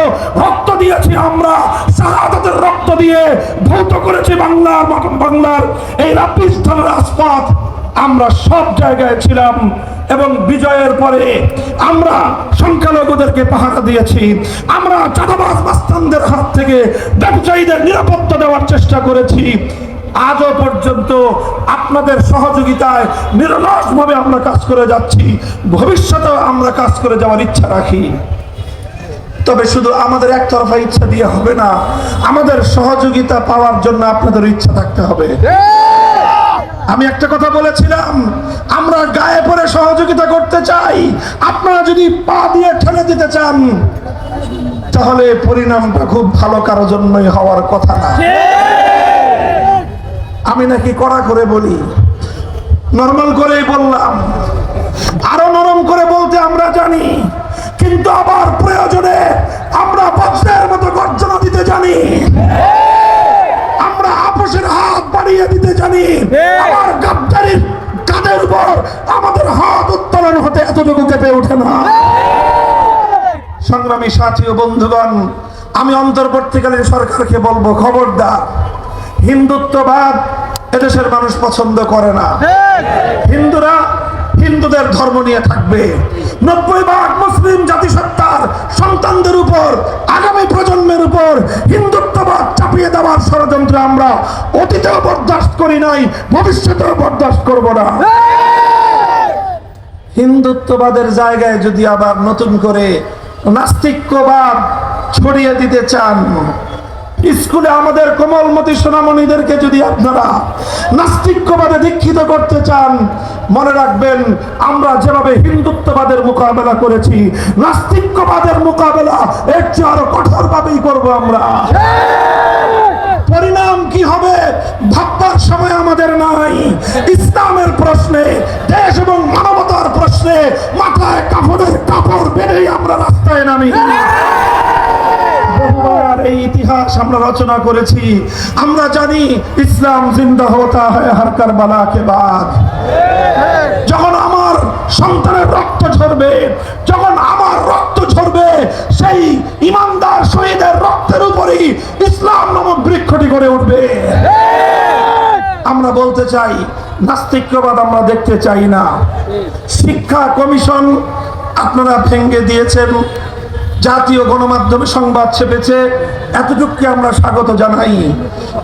রক্ত দিয়েছি আমরা, শাহাদাতের রক্ত দিয়ে ধৌত করেছি বাংলার এই রাজস্থানের রাজপথ। আমরা সব জায়গায় ছিলাম এবং বিজয়ের পরে আমরা সংখ্যালঘুদেরকে পাহারা দিয়েছি। আমরা চাঁদাবাজ মাস্তানদের হাত থেকে ব্যবসায়ীদের নিরাপত্তা দেওয়ার চেষ্টা করেছি। আজও পর্যন্ত আপনাদের সহযোগিতায় নিরলসভাবে আমরা কাজ করে যাচ্ছি, ভবিষ্যতেও আমরা কাজ করে যাওয়ার ইচ্ছা রাখি। তবে শুধু আমাদের একতরফা ইচ্ছা দিয়ে হবে না, আমাদের সহযোগিতা পাওয়ার জন্য আপনাদের ইচ্ছা থাকতে হবে। আমি একটা কথা বলেছিলাম, আমরা গায়ে পড়ে সহযোগিতা করতে চাই। আপনারা যদি পা দিয়ে ঠেলে দিতে চান, তাহলে পরিণামটা খুব ভালো কারোর জন্যই হওয়ার কথা না। আমি নাকি কড়া করে বলি, নরমাল করেই বললাম, আরো নরম করে বলতে আমরা জানি, কিন্তু আবার প্রয়োজনে আমরা বজ্রের মতো গর্জনা দিতে জানি, আমরা আপোষের হাত বাড়িয়ে দিতে জানি, আমার গাদ্দারির কাঁধের উপর আমাদের হাত সংগ্রামী সাথী ও বন্ধুগণ, আমি অন্তর্বর্তীকালীন সরকারকে বলবো, খবরদার, হিন্দুত্ববাদ এদেশের মানুষ পছন্দ করে না। হিন্দুরা হিন্দুদের ধর্ম নিয়ে থাকবে। 90% মুসলিম জাতিসত্তার সন্তানদের উপর, আগামী প্রজন্মের উপর হিন্দুত্ববাদ চাপিয়ে দেওয়ার ষড়যন্ত্র আমরা অতীতেও বরদাস্ত করি নাই, ভবিষ্যতেও বরদাস্ত করব না। হিন্দুত্ববাদের জায়গায় যদি আবার নতুন করে নাস্তিক্যবাদ ছড়িয়ে দিতে চান, স্কুলে আমাদের কোমলমতি সোনামণিদেরকে যদি আপনারা নাস্তিক্যবাদে দীক্ষিত করতে চান, মনে রাখবেন আমরা যেভাবে হিন্দুত্ববাদের মোকাবেলা করেছি, নাস্তিক্যবাদের মোকাবেলা এর চেয়ে আরো কঠোরভাবেই করব আমরা। পরিণাম কি হবে ভাববার সময় আমাদের নাই। ইসলামের প্রশ্নে, দেশ এবং মানবতার প্রশ্নে মাথায় কাপড়ের কাপড় বেঁধেই আমরা রাস্তায় নামি। বহুবার এই ইতিহাস আমরা রচনা করেছি। আমরা জানি ইসলাম জিন্দা হতা হয় হর কারবালা কে বাদ। যখন আমার সন্তানের রক্ত ঝরবে, যখন আমার রক্ত ঝরবে, সেই ইমানদার শহীদের রক্তের উপরেই ইসলাম নামক বৃক্ষটি গড়ে উঠবে। আমরা বলতে চাই, নাস্তিক্যবাদ আমরা দেখতে চাই না। শিক্ষা কমিশন আপনারা ভেঙে দিয়েছেন, জাতীয় গণমাধ্যমে সংবাদ ছেপেছে, এতটুকুকে আমরা স্বাগত জানাই।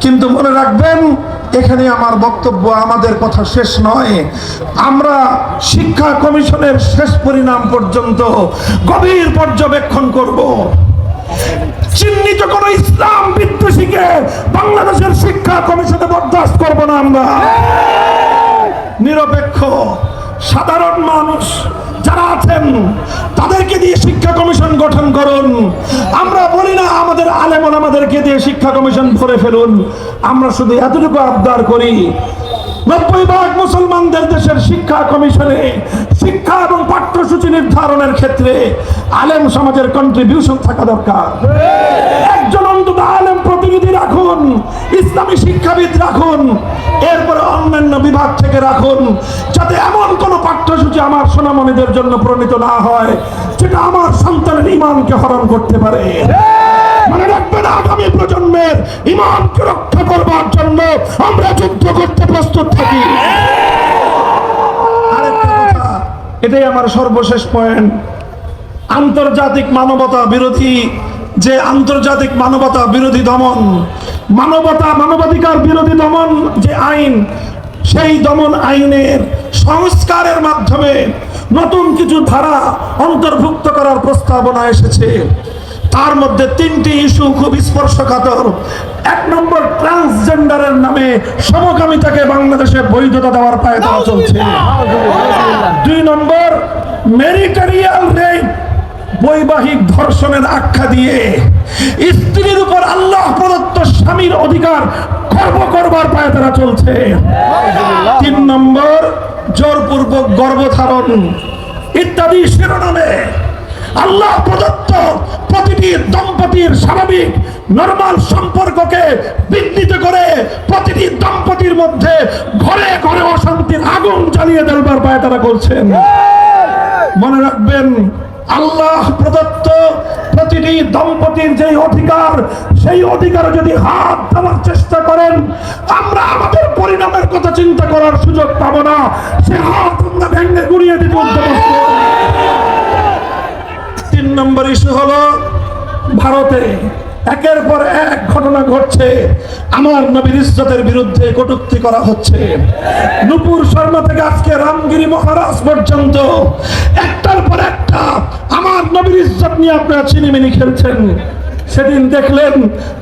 কিন্তু মনে রাখবেন, এখানে আমার বক্তব্য, আমাদের কথা শেষ নয়। আমরা শিক্ষা কমিশনের শেষ পরিণাম পর্যন্ত গভীর পর্যবেক্ষণ করব। চিহ্নিত কোন ইসলাম বিদ্বেষীকে বাংলাদেশের শিক্ষা কমিশনে বরদাস্ত করব না আমরা। নিরপেক্ষ সাধারণ মানুষ যারা আছেন তাদেরকে দিয়ে শিক্ষা কমিশন গঠন করুন। আমরা বলি না আমাদের আলেম ওলামাদেরকে দিয়ে শিক্ষা কমিশন ভরে ফেলুন। আমরা শুধু এতটুকু আবদার করি, 90% মুসলমানদের দেশের শিক্ষা কমিশনে শিক্ষা এবং পাঠ্যসূচি নির্ধারণের ক্ষেত্রে আলেম সমাজের কন্ট্রিবিউশন থাকা দরকার। একজন অন্তত আলেম প্রতিনিধি রাখুন, ইসলামী শিক্ষাবিদ রাখুন, এরপরে অন্যান্য বিভাগ থেকে রাখুন, যাতে এমন কোন পাঠ্যসূচি আমার সোনামণিদের জন্য প্রণীত না হয় যেটা আমার সন্তানের ঈমানকে হরণ করতে পারে। মনে রাখবেন, আগামী প্রজন্মের ঈমানকে রক্ষা করবার জন্য আমরা যুদ্ধ করতে প্রস্তুত থাকি। আরেকটা কথা, এটাই আমার সর্বশেষ পয়েন্ট। আন্তর্জাতিক মানবতা বিরোধী যে আন্তর্জাতিক মানবতা বিরোধী দমন, মানবাধিকার বিরোধী দমন যে আইন, সেই দমন আইনের সংস্কারের মাধ্যমে নতুন কিছু ধারা অন্তর্ভুক্ত করার প্রস্তাবনা এসেছে। তার মধ্যে 3টি ইস্যু খুব স্পর্শকাতর। 1 নম্বর, ট্রান্সজেন্ডারের নামে সমকামিতাকে বাংলাদেশে বৈধতা দেওয়ার পায়তারা চলছে। 2 নম্বর, ম্যারিটারিয়াল রেপ, বৈবাহিক ধর্ষণের আখ্যা দিয়ে স্ত্রীর উপর আল্লাহ প্রদত্ত স্বামীর অধিকার খর্ব করবার পায়তারা চলছে। 3 নম্বর, জোরপূর্বক গর্ভধারণ ইত্যাদি শিরোনামে আল্লাহ প্রদত্ত প্রতিটি দম্পতির স্বাভাবিক নরমাল সম্পর্ককে বিঘ্নিত করে প্রতিটি দম্পতির মধ্যে ঘরে ঘরে অশান্তির আগুন জ্বালিয়ে দেবার পায়তারা করছেন। মনে রাখবেন, আল্লাহ প্রদত্ত প্রতিটি দম্পতির যে অধিকার, সেই অধিকার যদি হাত দেওয়ার চেষ্টা করেন, আমরা আমাদের পরিণামের কথা চিন্তা করার সুযোগ পাবো না। সে হাত আমরা ভেঙে গুড়িয়ে দিতে উদ্যমস্ত। 3 নম্বর ইস্যু হলো, ভারতে একের পর এক ঘটনা ঘটছে, আমার নবীর ইজ্জতের বিরুদ্ধে কটূক্তি করা হচ্ছে। নূপুর শর্মা থেকে আজকে রামগিরি মহারাজ পর্যন্ত একটার পর একটা আমার নবীর ইজ্জত নিয়ে আপনারা চিনিমিনি খেলছেন। সেদিন দেখলেন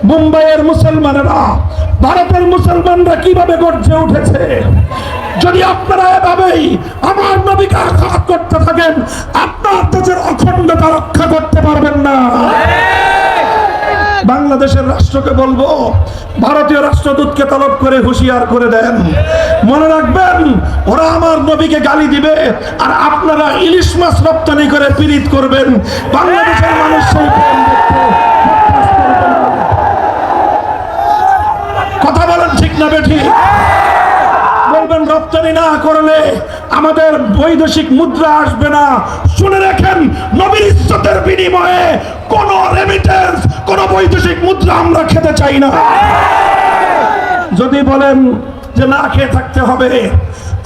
মুম্বাইয়ের মুসলমানেরা, ভারতের মুসলমানরা কিভাবে গর্জে উঠেছে। যদি আপনারা এভাবেই আমার নবীকে আঘাত করতে থাকেন, আপনার দেশের অখণ্ডতা রক্ষা করতে পারবেন না। বাংলাদেশের রাষ্ট্রকে বলবো, ভারতীয় রাষ্ট্রদূতকে তলব করে হুঁশিয়ার করে দেন। মনে রাখবেন, ওরা আমার নবীকে গালি দিবে আর আপনারা ইলিশ মাছ রপ্তানি করে পীড়িত করবেন। বাংলাদেশের মানুষ সেই প্রেম দেখতে কথা বলেন, ঠিক না বেঠিক? বলবেন বলেন রপ্তানি না করলে আমাদের বৈদেশিক মুদ্রা আসবে না। শুনে রাখেন, নবীর ইজ্জতের বিনিময়ে কোন রেমিটেন্স, কোন বৈদেশিক মুদ্রা আমরা খেতে চাই না। যদি বলেন যে না খেয়ে থাকতে হবে,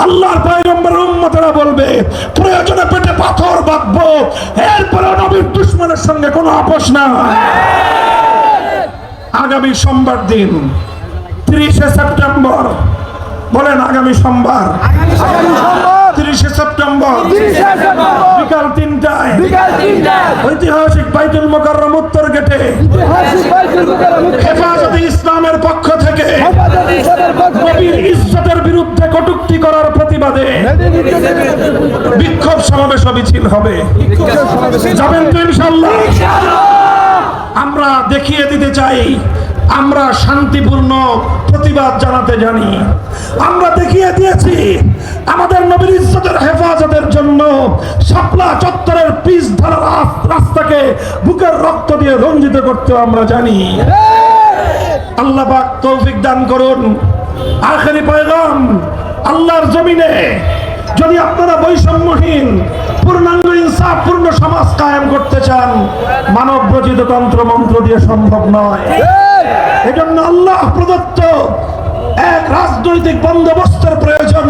আল্লাহর পয়গম্বর উম্মতেরা বলবে প্রয়োজনে পেটে পাথর বাঁধবো, এরপরে নবীর দুশমনের সঙ্গে কোনো আপোষ না। আগামী সোমবার দিন 30শে সেপ্টেম্বর, বলেন আগামী সোমবার 30শে সেপ্টেম্বর বিকাল 3টায় ঐতিহাসিক বাইতুল মোকাররম উত্তর গেটে হেফাজতে ইসলামের পক্ষ থেকে নবীর ইজ্জতের বিরুদ্ধে কটূক্তি করার প্রতিবাদে বিক্ষোভ সমাবেশ মিছিল হবে। যাবেন তো ইনশাআল্লাহ? আমরা দেখিয়ে দিতে চাই আমরা শান্তিপূর্ণ প্রতিবাদ জানাতে জানি। আমরা দেখিয়ে দিয়েছি আমাদের নবীর ইজ্জতের হেফাজতের জন্য শাপলা চত্বরের পিচ ধরা রাস্তাকে বুকের রক্ত দিয়ে রঞ্জিত করতে আমরা জানি। আল্লাহ পাক তৌফিক দান করুন। আখেরি পয়গাম, আল্লাহর জমিনে যদি আপনারা বৈষম্যহীন পূর্ণাঙ্গ ইনসাফ পূর্ণ সমাজ কায়েম করতে চান, মানব রচিত তন্ত্র মন্ত্র দিয়ে সম্ভব নয়। এজন্য আল্লাহ প্রদত্ত এক রাজনৈতিক বন্দোবস্তের প্রয়োজন,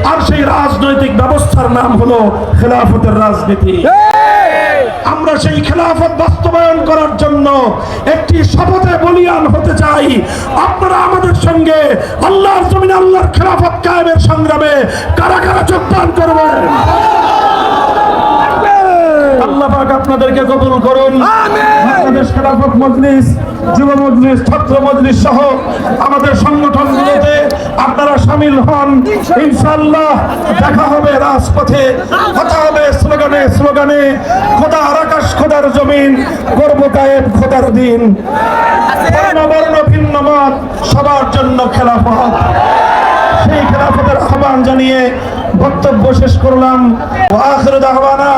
আর সেই রাজনৈতিক ব্যবস্থার নাম হলো খেলাফতের রাজনীতি। আমরা সেই খেলাফত বাস্তবায়ন করার জন্য একটি শপথে বলিয়ান হতে চাই। আপনারা আমাদের সঙ্গে আল্লাহর জমিনে আল্লাহর খেলাফত কায়েমের সংগ্রামে কারা কারা যোগদান করবেন? আল্লাহ পাক আপনাদেরকে কবুল করুন। বাংলাদেশ খেলাফত মজলিস, যুব মজলিস, ছাত্র মজলিস সহ আমাদের সংগঠনগুলোতে আপনারা শামিল হন। ইনশাআল্লাহ দেখা হবে রাজপথে, কথা হবে স্লোগানে স্লোগানে। খোদার আকাশ, খোদার জমিন, করব কায়েম খোদার দিন। বর্ণ ভিন্ন মত, সবার জন্য খেলাফত। সেই খেলাফতের আহ্বান জানিয়ে বক্তব্য শেষ করলাম। ওয়া আখিরু দাওয়ানা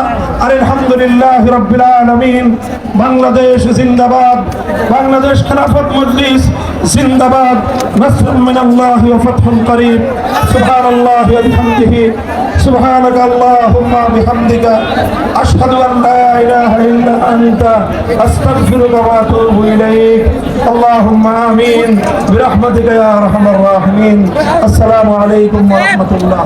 আলহামদুলিল্লাহি রাব্বিল আলামিন। বাংলাদেশ জিন্দাবাদ, বাংলাদেশ খেলাফত মজলিস জিন্দাবাদ। নাসরুম মিনাল্লাহি ওয়া ফাতহুন করিব। সুবহানাল্লাহি ওয়া বিহামদিহি, সুবহানাকা আল্লাহুম্মা বিহামদিকা, আশহাদু আন লা ইলাহা ইল্লা আনতা, আস্তাগফিরুকা ওয়া আতুবু ইলাইক। আল্লাহুম্মা আমিন বিরহমাতিকা ইয়া আরহামার রাহিমিন। আসসালামু আলাইকুম ওয়া রাহমাতুল্লাহ।